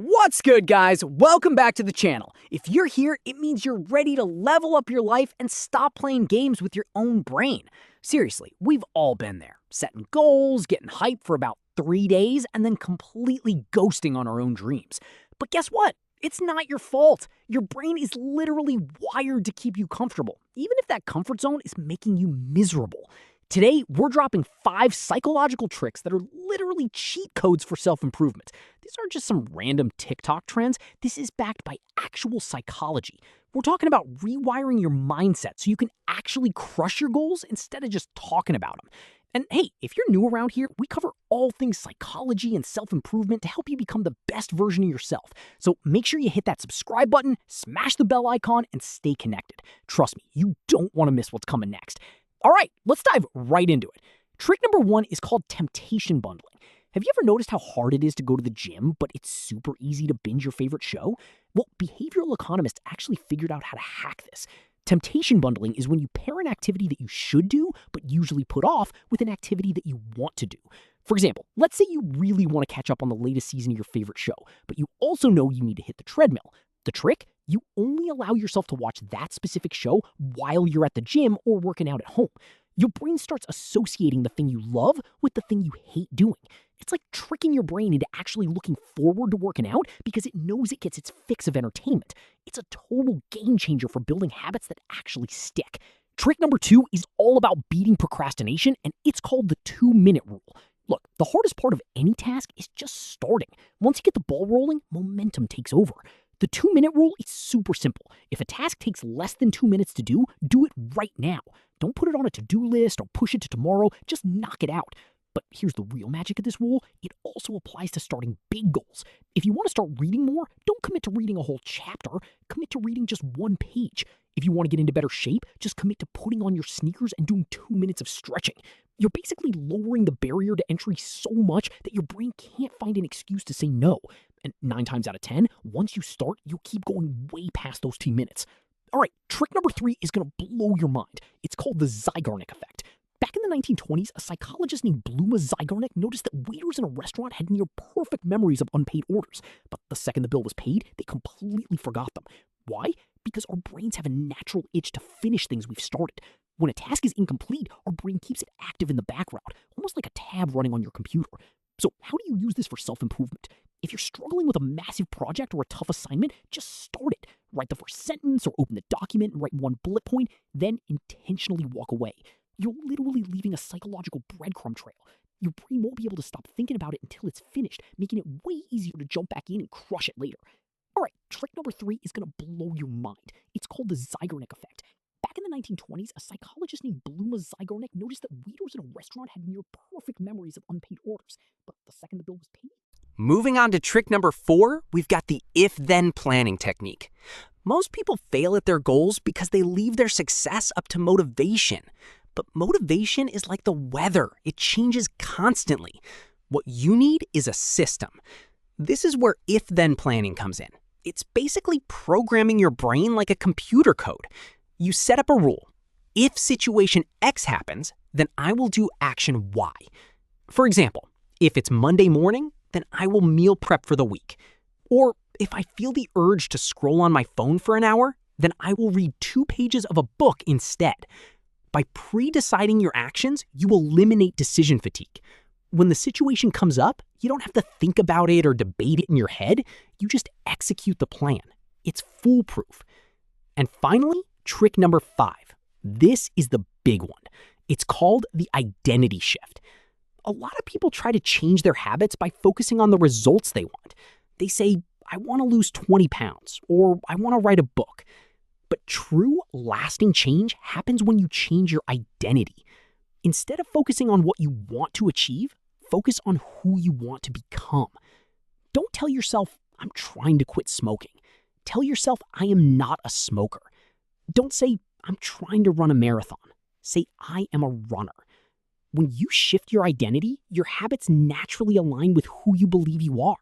What's good, guys? Welcome back to the channel. If you're here, it means you're ready to level up your life and stop playing games with your own brain. Seriously, we've all been there. Setting goals, getting hyped for about 3 days, and then completely ghosting on our own dreams. But guess what? It's not your fault. Your brain is literally wired to keep you comfortable, even if that comfort zone is making you miserable. Today, we're dropping 5 psychological tricks that are literally cheat codes for self-improvement. These aren't just some random TikTok trends. This is backed by actual psychology. We're talking about rewiring your mindset so you can actually crush your goals instead of just talking about them. And hey, if you're new around here, we cover all things psychology and self-improvement to help you become the best version of yourself. So make sure you hit that subscribe button, smash the bell icon, and stay connected. Trust me, you don't want to miss what's coming next. All right, let's dive right into it. Trick number 1 is called temptation bundling. Have you ever noticed how hard it is to go to the gym, but it's super easy to binge your favorite show? Well, behavioral economists actually figured out how to hack this. Temptation bundling is when you pair an activity that you should do, but usually put off, with an activity that you want to do. For example, let's say you really want to catch up on the latest season of your favorite show, but you also know you need to hit the treadmill. The trick? You only allow yourself to watch that specific show while you're at the gym or working out at home. Your brain starts associating the thing you love with the thing you hate doing. It's like tricking your brain into actually looking forward to working out because it knows it gets its fix of entertainment. It's a total game changer for building habits that actually stick. Trick number 2 is all about beating procrastination, and it's called the 2-minute rule. Look, the hardest part of any task is just starting. Once you get the ball rolling, momentum takes over. The 2-minute rule is super simple. If a task takes less than 2 minutes to do it right now. Don't put it on a to-do list or push it to tomorrow. Just knock it out. But here's the real magic of this rule. It also applies to starting big goals. If you want to start reading more, don't commit to reading a whole chapter. Commit to reading just 1 page. If you want to get into better shape, just commit to putting on your sneakers and doing 2 minutes of stretching. You're basically lowering the barrier to entry so much that your brain can't find an excuse to say no. And 9 times out of 10, once you start, you'll keep going way past those 2 minutes. All right, trick number 3 is going to blow your mind. It's called the Zeigarnik effect. Back in the 1920s, a psychologist named Bluma Zeigarnik noticed that waiters in a restaurant had near perfect memories of unpaid orders. But the second the bill was paid, they completely forgot them. Why? Because our brains have a natural itch to finish things we've started. When a task is incomplete, our brain keeps it active in the background, almost like a tab running on your computer. So how do you use this for self-improvement? If you're struggling with a massive project or a tough assignment, just start it. Write the first sentence or open the document and write 1 bullet point, then intentionally walk away. You're literally leaving a psychological breadcrumb trail. Your brain won't be able to stop thinking about it until it's finished, making it way easier to jump back in and crush it later. All right, trick number 3 is going to blow your mind. It's called the Zeigarnik effect. Back in the 1920s, a psychologist named Bluma Zeigarnik noticed that waiters in a restaurant had near perfect memories of unpaid orders, but the second the bill was paid. Moving on to trick number 4, we've got the if-then planning technique. Most people fail at their goals because they leave their success up to motivation. But motivation is like the weather. It changes constantly. What you need is a system. This is where if-then planning comes in. It's basically programming your brain like a computer code. You set up a rule. If situation X happens, then I will do action Y. For example, if it's Monday morning, then I will meal prep for the week. Or if I feel the urge to scroll on my phone for an hour, then I will read 2 pages of a book instead. By pre-deciding your actions, you eliminate decision fatigue. When the situation comes up, you don't have to think about it or debate it in your head. You just execute the plan. It's foolproof. And finally, trick number 5. This is the big one. It's called the identity shift. A lot of people try to change their habits by focusing on the results they want. They say, I want to lose 20 pounds, or I want to write a book. But true, lasting change happens when you change your identity. Instead of focusing on what you want to achieve, focus on who you want to become. Don't tell yourself, I'm trying to quit smoking. Tell yourself, I am not a smoker. Don't say, I'm trying to run a marathon. Say, I am a runner. When you shift your identity, your habits naturally align with who you believe you are.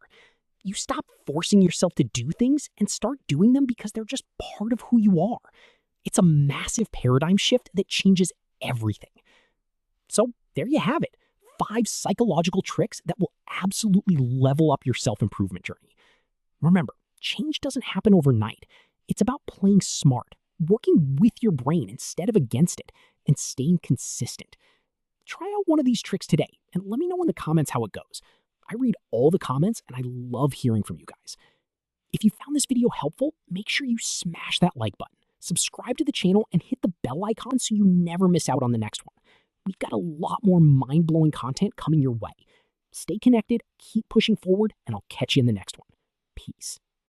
You stop forcing yourself to do things and start doing them because they're just part of who you are. It's a massive paradigm shift that changes everything. So there you have it. 5 psychological tricks that will absolutely level up your self-improvement journey. Remember, change doesn't happen overnight. It's about playing smart, working with your brain instead of against it, and staying consistent. Try out one of these tricks today and let me know in the comments how it goes. I read all the comments and I love hearing from you guys. If you found this video helpful, make sure you smash that like button, subscribe to the channel, and hit the bell icon so you never miss out on the next one. We've got a lot more mind-blowing content coming your way. Stay connected, keep pushing forward, and I'll catch you in the next one. Peace.